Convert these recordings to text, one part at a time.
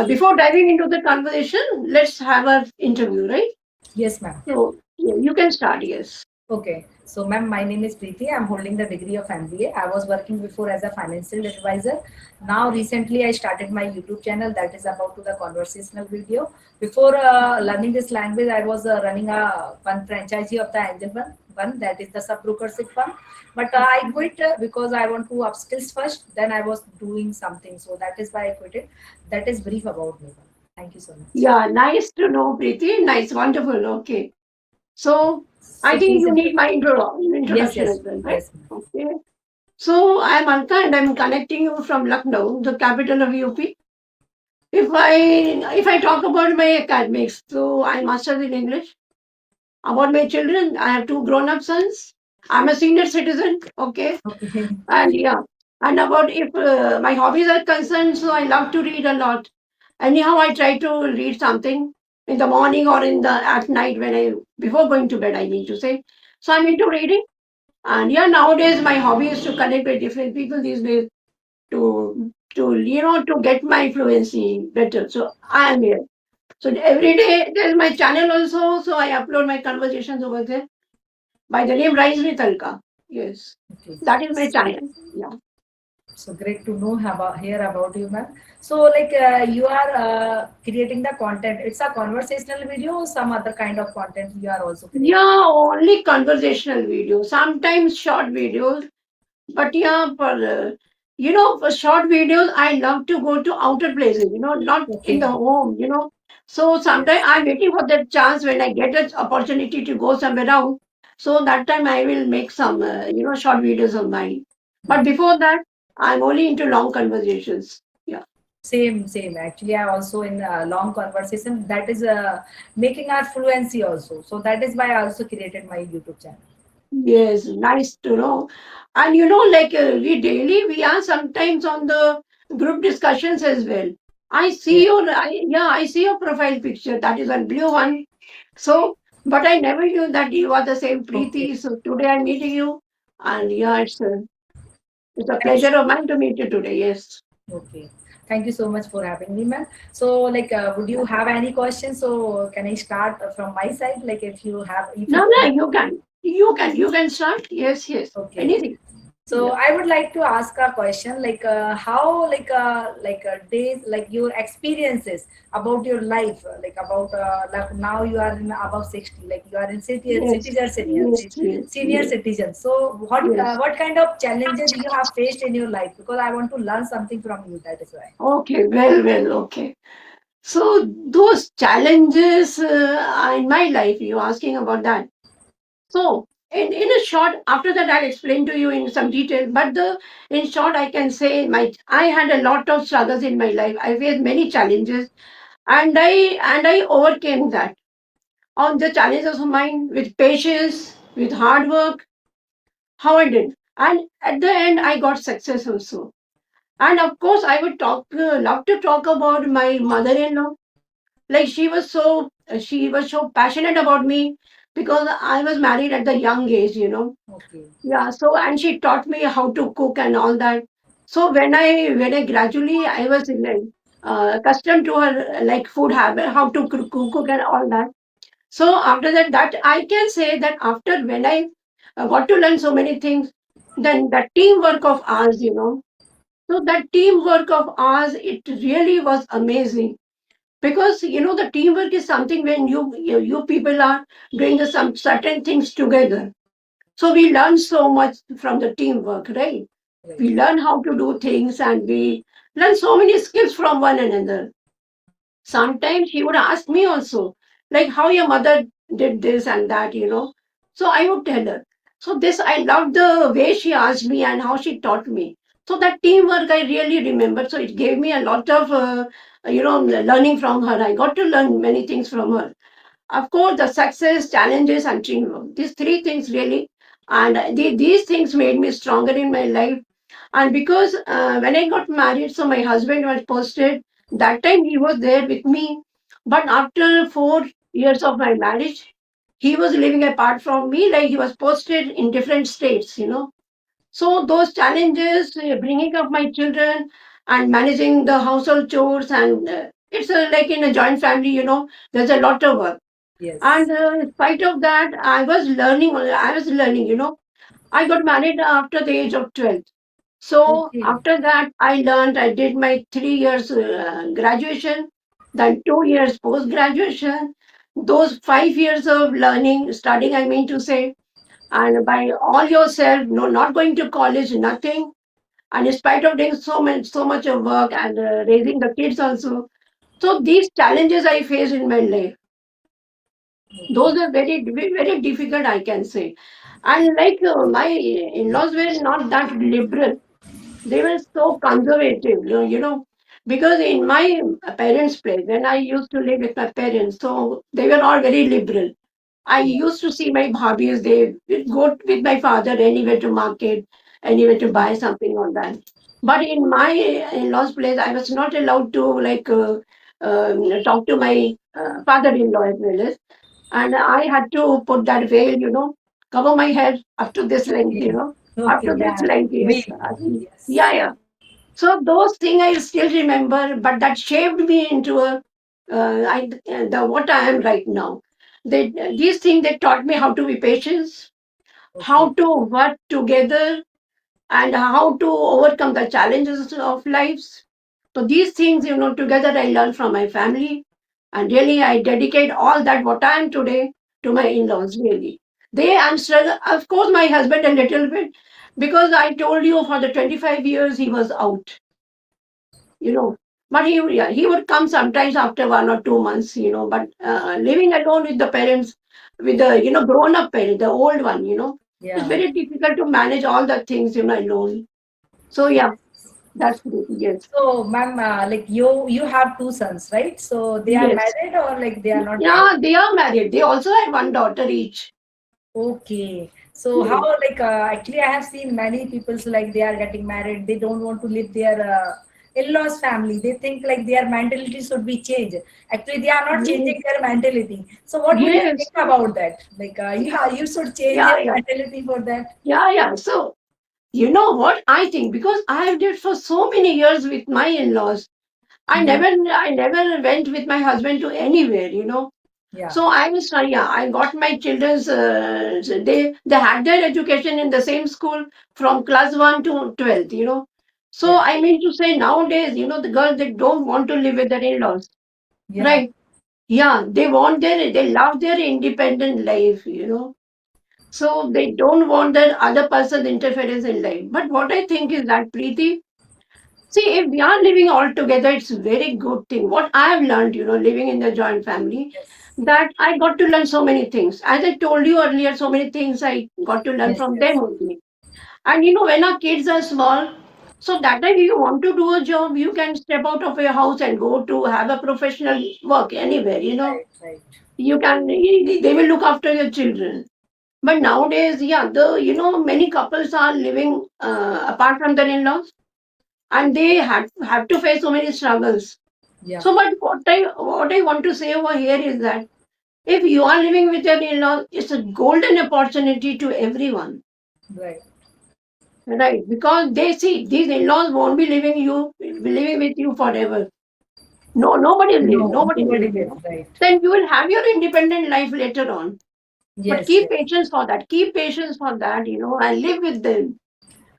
Before diving into the conversation, let's have our interview, right? Yes, ma'am. So you can start. Yes. Okay. So, ma'am, my name is Preeti. I'm holding the degree of MBA. I was working before as a financial advisor. Now, recently, I started my YouTube channel that is about to the conversational video. Before learning this language, I was running a one franchisee of the Angel one that is the subbrokership one. But I quit because I want to upskills first. Then I was doing something, so that is why I quit it. That is brief about me, ma'am. Thank you so much. Yeah, nice to know, Preeti. Nice, wonderful. Okay. So I So think please you need introduce. my Yes, introduction as yes, well, right? yes, ma'am. Okay. So I'm Alka and I'm connecting you from Lucknow, the capital of UP. If I talk about my academics, so I mastered in English. About my children, I have two grown-up sons. I'm a senior citizen, okay, Okay. and yeah. And about if my hobbies are concerned, so I love to read a lot. Anyhow, I try to read something in the morning or in the at night when I before going to bed. I mean to say, so I'm into reading. And yeah, nowadays my hobby is to connect with different people these days to get my fluency better. So I am here. So every day there's my channel also. So I upload my conversations over there by the name Rise with Alka. Yes, Okay. that is my So, channel. Yeah. so great to know about hear about you, ma'am. So, like you are creating the content. It's a conversational video, or some other kind of content you are also creating. Yeah, only conversational videos, sometimes short videos. But yeah, for short videos, I love to go to outer places, not in the Okay. home. So sometimes Yes. I'm waiting for that chance when I get an opportunity to go somewhere out. So that time I will make some, short videos of mine. But before that, I'm only into long conversations. Yeah. Same, same. Actually, I also in long conversation that is making our fluency also. So that is why I also created my YouTube channel. Yes, nice to know. And like we are sometimes on the group discussions as well. Yes. I see your profile picture. That is one blue one. So, but I never knew that you are the same Okay. Preeti. So today I'm meeting you, and yeah, it's a Thanks. pleasure of mine to meet you today. Yes. Okay. Thank you so much for having me, ma'am. So, like, would you have any questions? So, can I start from my side? Like, if you No, don't no, have. you can start. Yes, yes. Okay. Anything. So, Yeah. I would like to ask a question, like, how, like a days, like your experiences about your life, like now you are in above 60, like you are in Yes. Yes. Yes. senior Yes. citizen. So, Yes. what kind of challenges you have faced in your life? Because I want to learn something from you. That is why. Okay. Well. Well. Okay. So those challenges in my life, you're asking about that. So in a short, after that I'll explain to you in some detail. But the in short, I can say I had a lot of struggles in my life. I faced many challenges, and I overcame that. On the challenges of mine with patience, with hard work, how I did, and at the end I got success also. And of course, I would love to talk about my mother-in-law. Like she was so passionate about me because I was married at the young age. Okay. Yeah, so and she taught me how to cook and all that. So when I gradually I was like, accustomed to her like food habit, how to cook and all that. So after that I can say that after when I got to learn so many things, then the teamwork of ours. So that teamwork of ours, it really was amazing because the teamwork is something when you people are doing some certain things together. So we learn so much from the teamwork, right? Right. We learn how to do things and we learn so many skills from one another. Sometimes he would ask me also, like how your mother did this and that. So I would tell her. So this, I love the way she asked me and how she taught me. So that teamwork I really remember. So it gave me a lot of, learning from her. I got to learn many things from her. Of course, the success, challenges, and teamwork. These three things really, and these things made me stronger in my life. And because when I got married, so my husband was posted. That time he was there with me. But after 4 years of my marriage, he was living apart from me, like he was posted in different states. So those challenges, bringing up my children and managing the household chores and it's like in a joint family, there's a lot of work. Yes. And in spite of that, I was learning. I got married after the age of 12. So Okay. after that, I did my 3 years graduation, then 2 years post graduation. Those 5 years of learning, studying, I mean to say, and by all yourself, no, not going to college, nothing. And in spite of doing so much of work and raising the kids also. So these challenges I faced in my life, Okay. those are very difficult, I can say. And like my in-laws were not that liberal, they were so conservative, because in my parents' place, when I used to live with my parents, so they were all very liberal. I Yeah. used to see my hobbies, they would go with my father anywhere to market, anywhere to buy something on that. But in my in-laws' place, I was not allowed to talk to my father-in-law as well as, and I had to put that veil, cover my head up to this length, Okay. up Okay. to this Yeah. length, yes. We. Yeah, Yes. yeah. So those things I still remember, but that shaped me into what I am right now. These things they taught me how to be patient, Okay. how to work together, and how to overcome the challenges of lives. So these things, together I learned from my family, and really I dedicate all that what I am today to my in-laws. Really, they answer. Of course, my husband a little bit, because I told you for the 25 years he was out, you know. But he would come sometimes after 1 or 2 months, But living alone with the parents, with the grown up parent, the old one, it's Yeah. very difficult to manage all the things, alone. So yeah, that's it. Yes. So, ma'am, like you have two sons, right? So they are Yes. married or like they are not married? Yeah, they are married. They also have one daughter each. Okay. So how Yes. like actually I have seen many people so like they are getting married. They don't want to live their in-laws family. They think like their mentality should be changed. Actually, they are not Yes. changing their mentality. So what do you think Yes. about that? Like yeah, you should change Yeah, your yeah. mentality for that. Yeah, yeah. So, you know what I think? Because I have lived for so many years with my in-laws. Mhm. I never went with my husband to anywhere. Yeah. So I was, yeah, I got my children's, they had their education in the same school from class 1 to 12. So Yeah. I mean to say nowadays, the girls, they don't want to live with their in-laws, Yeah. right? Yeah, they love their independent life. So they don't want that other person's interference in life. But what I think is that, Preeti, see, if we are living all together, it's a very good thing. What I have learned, living in the joint family, Yes. that I got to learn so many things. As I told you earlier, so many things I got to learn Yes. from them Yes. only. And when our kids are small, so that time if you want to do a job, you can step out of your house and go to have a professional work anywhere. Right. Right. You can, they will look after your children. But nowadays, yeah, many couples are living apart from their in-laws, and they have to face so many struggles. Yeah. So, but what I want to say over here is that if you are living with your in-laws, it's a golden opportunity to everyone, Right. right? Because they see these in-laws won't be living with you forever. No, nobody lives, No, nobody nobody lives. lives. Right. Then you will have your independent life later on. But Yes. keep Yes. patience for that. Keep patience for that, and live with them.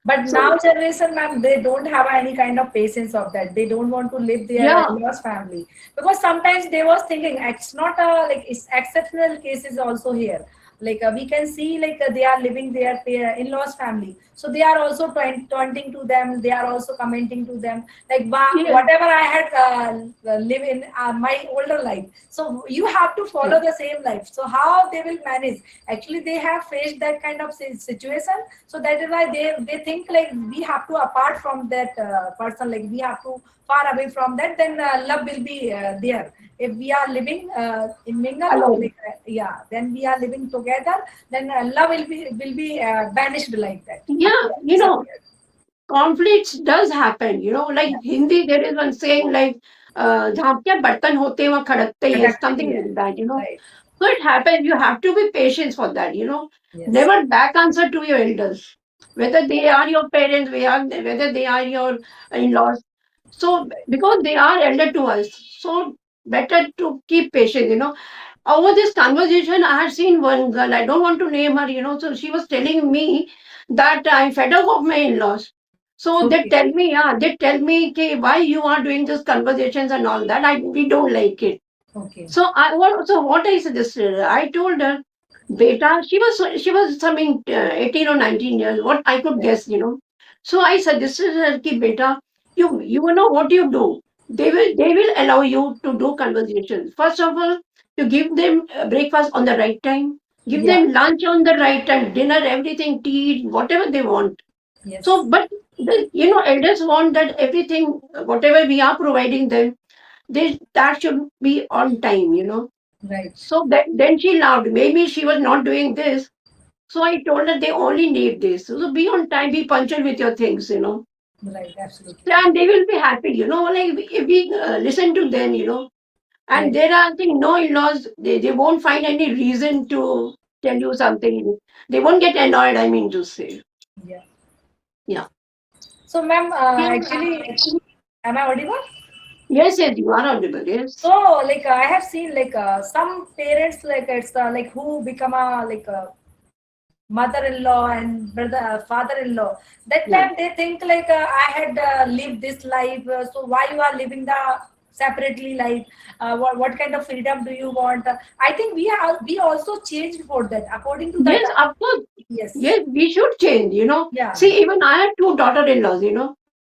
But So now generation, ma'am, they don't have any kind of patience of that. They don't want to live their yeah, in-laws family because sometimes they was thinking it's not a like it's exceptional cases also here. Like we can see like they are living their in-laws family, so they are also taunting to them. They are also commenting to them like yeah, whatever I had live in my older life. So you have to yeah, follow the same life. So how they will manage? Actually, they have faced that kind of situation, so that is why they think like we have to apart from that person, like we have to far away from that, then love will be there. If we are living in mingle or alone. like yeah, then we are living together, then love will be banished like that, Yeah, disappeared. conflicts does happen. Like Yes. Hindi, there is one saying like, "जहाँ क्या बर्तन होते हैं वहाँ खड़कते ही हैं," Exactly, something yeah. like that. Right. So it happens. You have to be patient for that. Yes. Never back answer to your elders, whether they are your parents, whether they are your in-laws. So because they are elder to us, so better to keep patient, over this conversation, I had seen one girl, I don't want to name her, so she was telling me that I'm fed up of my in-laws. So they Okay. tell me, yeah, they tell me, okay, why you are doing these conversations and all that. We don't like it. Okay. So what I suggested, I told her, beta, she was something 18 or 19 years, what I could Right. guess. So I suggested her, ki, beta, you know what you do. They will allow you to do conversations. First of all, you give them breakfast on the right time, give Yeah. them lunch on the right time, dinner, everything, tea, whatever they want. Yes. So, but elders want that everything, whatever we are providing them, that should be on time. Right. So then she laughed. Maybe she was not doing this. So I told her they only need this. So be on time, be punctual with your things. Right. Absolutely. And they will be happy. Like if we listen to them. And Right. there are, I think, no in-laws, they won't find any reason to tell you something. They won't get annoyed, I mean to say. Yeah. Yeah. So, ma'am, Yeah. actually, am I audible? Yes, yes, you are audible, yes. So, like, I have seen like some parents like it's like who become a like a mother-in-law and brother father-in-law. That Yeah. time they think like I had lived this life, so why you are living the separately life? What kind of freedom do you want? I think we also changed for that according to the Yes, time. of course. Yes. Yes, we should change. Yeah. See, even I have two daughter-in-laws.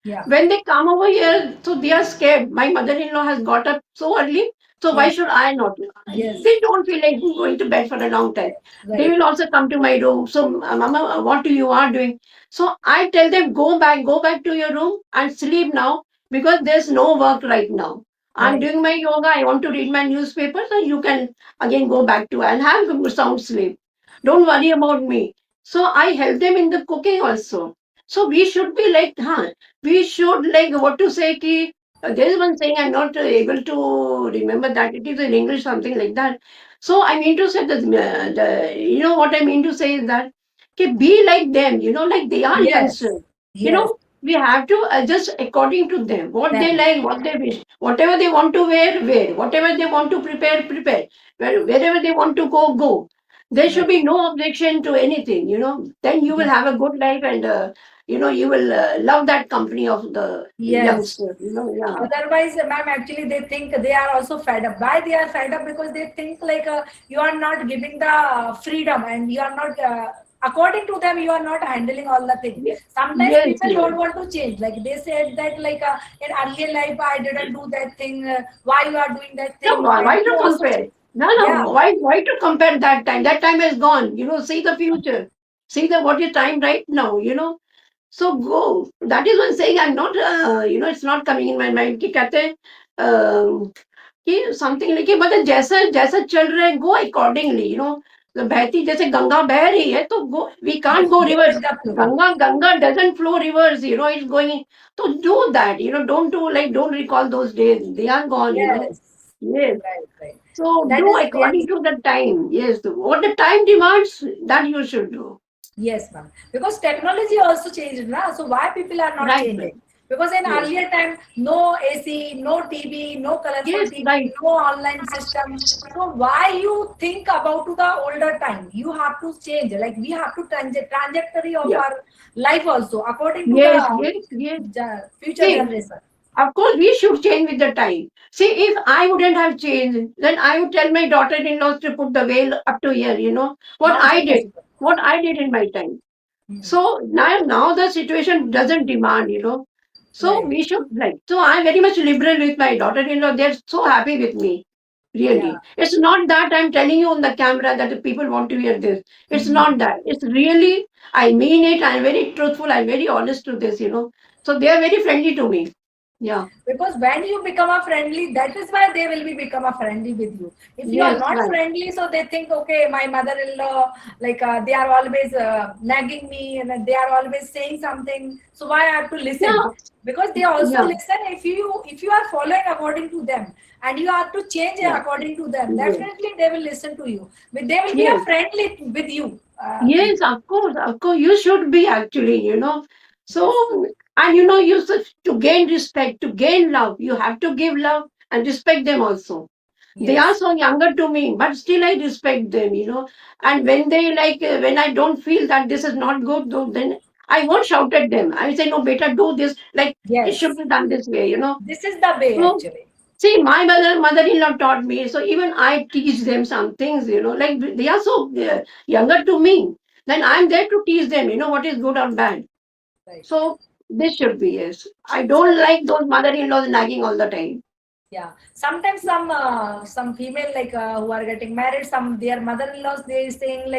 Yeah. When they come over here, so they are scared. My mother-in-law has got up so early, so why Yeah. should I not? Yes. They don't feel like going to bed for a long time. They Right. will also come to my room. So, Mama, what you are doing? So I tell them, go back to your room and sleep now because there's no work right now. I'm Right. doing my yoga. I want to read my newspaper, so you can again go back to and have a sound sleep. Don't worry about me. So I help them in the cooking also. So we should be like, we should like what to say ki there is one saying I'm not able to remember that it is in English something like that. So I mean to say that what I mean to say is that be like them, like they are Yes. youngsters. You Yes. know, we have to adjust according to them, what they Then. like, what they wish, whatever they want to wear, wear, whatever they want to prepare, prepare, wherever they want to go, go. There should Right. be no objection to anything. Then you will Yeah. have a good life and you will love that company of the Yes. youngster. Yeah. Otherwise, ma'am, actually, they think they are also fed up. Why they are fed up? Because they think like you are not giving the freedom, and you are not. According to them, you are not handling all the things. Ye- Sometimes Yes, people yes. don't want to change. Like they said that like in earlier life I didn't do that thing. Why you are doing that No, thing? why And to you also compare? change. No, Yeah. no. Why to compare that time? That time is gone. See the future. See the what is time right now. So go. That is one saying. I'm not. It's not coming in my mind. कि कहते हैं, कि something like कि मतलब जैसा जैसा चल रहा है go accordingly. तो बहती जैसे गंगा बह रही है तो go. We can't Just go go reverse. with the flow. Ganga doesn't flow reverse. It's going. So do that. Don't recall those days. They are gone. Yes. Yes. Right. Right. So That do is according really. to the time. Yes. What the time demands, that you should do. Yes, ma'am. Because technology also changed, na? So why people are not Right, right. changing? Because in Yes. earlier time, no AC, no TV, no colorful Yes, TV, right. no online system. So why you think about to the older time? You have to change. Like we have to trajectory of Yeah. our life also according to Yes, the yes, yes. future See, generation. of course, we should change with the time. See, if I wouldn't have changed, then I would tell my daughter-in-laws to put the veil up to here. What Also I did, possible. what I did in my time. Hmm. So now the situation doesn't demand. So Right. we should like. So I'm very much liberal with my daughter-in-law. They're so happy with me. Yeah. Really. It's not that I'm telling you on the camera that the people want to hear this. It's Hmm. not that. It's really, I mean it. I'm very truthful. I'm very honest to this. So they are very friendly to me. Yeah. Because when you become a friendly, that is why they will be become a friendly with you. If you are Yes, not right. friendly, so they think, okay, my mother-in-law, like they are always nagging me and they are always saying something. So why I have to listen? Yeah. Because they also Yeah. listen. If you are following according to them and you have to change it Yeah. according to them, Yes. definitely they will listen to you. But they will be a Yes. friendly with you. Yes, of course. Of course. You should be actually. So Yes. And to gain respect, to gain love, you have to give love and respect them also. They are Yes. so younger to me, but still I respect them. And when they when I don't feel that this is not good, though, then I won't shout at them. I say, no, better do this. Like it should Yes. be done this way. This is the way So actually. see, my mother-in-law taught me. So even I teach them some things. Like they are so younger to me. Then I'm there to teach them, what is good or bad. Right. So this should be yes. I So don't like those mother-in-laws nagging all the time. yeah, sometimes some female who are getting married, some their mother-in-laws they saying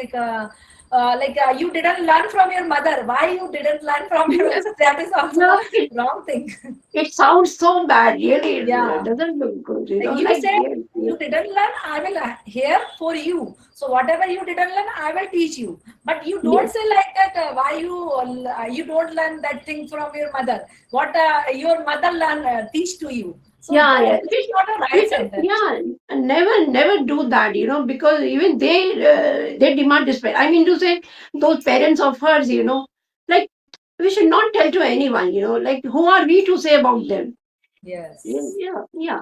you didn't learn from your mother. Why you didn't learn from your Yes. mother? That is also Yeah, the wrong thing. it sounds so bad. Really, it Yeah, doesn't look good. like you Like say, yes, yes, you didn't learn. I will here for you. So whatever you didn't learn, I will teach you. But you don't yes. say like that. Why you don't learn that thing from your mother? What your mother learn teach to you? So Yeah, yeah. this is not a We right should, sentence. yeah, never do that, because even they demand respect. I mean to say, those parents of hers, like we should not tell to anyone, like who are we to say about them? Yes. Yeah, yeah.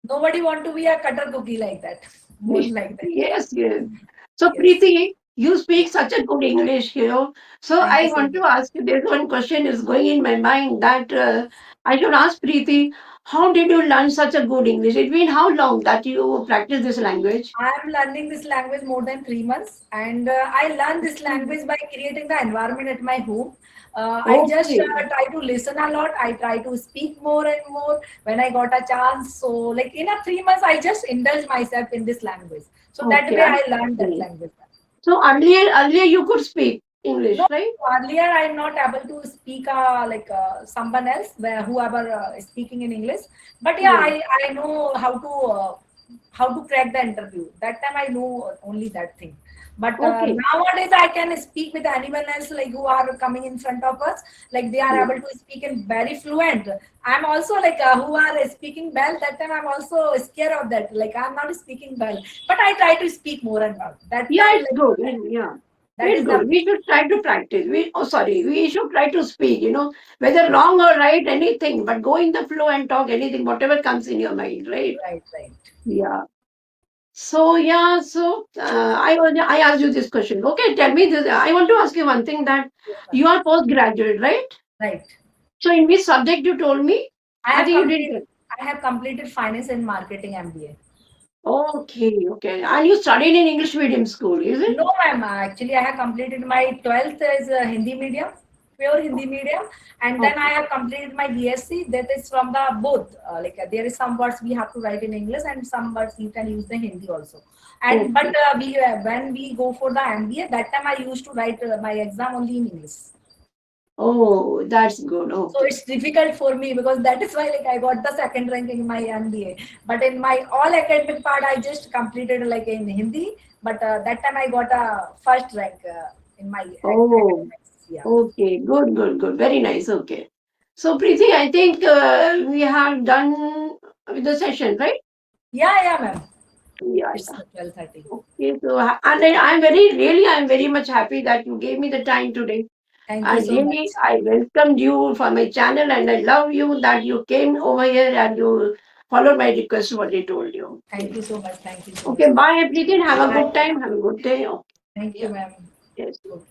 Nobody want to be a cutter cookie like that. More like that. Yes, yes. So, Yes. Preeti, you Yeah. speak such a good English. So, Thank you I so want to much. ask you this one question is going in my mind that I should ask Preeti, how did you learn such a good English? It's been how long that you practice this language? I am learning this language more than 3 months, and I learn this language by creating the environment at my home. I just Okay, try to listen a lot. I try to speak more and more when I got a chance. So, like in a 3 months, I just indulge myself in this language. So that okay, way, I learned that okay. language. So, earlier you could speak No, English, right? earlier I'm not able to speak someone else, whoever is speaking in English. But yeah, Yes. I know how to crack the interview. That time I know only that thing. But Okay. nowadays I can speak with anyone else like who are coming in front of us. Like they are Yes. able to speak in very fluent. I'm also who are speaking well. That time I'm also scared of that. Like I'm not speaking well, but I try to speak more and more. That Yeah, time it's good. Yeah. that It's is the good. We should try to practice. We should try to speak, whether wrong or right, anything, but go in the flow and talk anything, whatever comes in your mind, right? right, right. Yeah. So, yeah, I asked you this question. Okay, tell me this. I want to ask you one thing that Yes, ma'am. you are postgraduate, right? Right. So, in which subject you told me? I I have think you completed. did. I have completed finance and marketing MBA. Okay, okay. And you studied in English medium school, is it? No, ma'am. Actually, I have completed my 12th as a Hindi medium, pure Hindi medium, and then I Okay. have completed my BSc. That is from the both. There is some words we have to write in English, and some words you can use the Hindi also. And but Okay. we when we go for the MBA, that time I used to write my exam only in English. Oh, that's good. So Okay. it's difficult for me because that is why I got the second rank in my MBA. But in my all academic part, I just completed in Hindi. But that time I got a first rank in my Oh, academics. Yeah. okay. Good, good, good. Very nice. Okay. So, Preeti, I think we have done with the session, right? Yeah, yeah, ma'am. Yeah, It's yeah. 12:30. Okay. So, and then I'm very much happy that you gave me the time today. Thank you And so really, much. I welcomed you for my channel, and I love you that you came over here and you followed my request, what I told you. Thank Okay. you so much. Thank you so much, Okay. ma'am. Bye, Preeti. Have a Bye. good time. Have a good day. Okay. Thank you, Yeah. ma'am. Yes. Okay.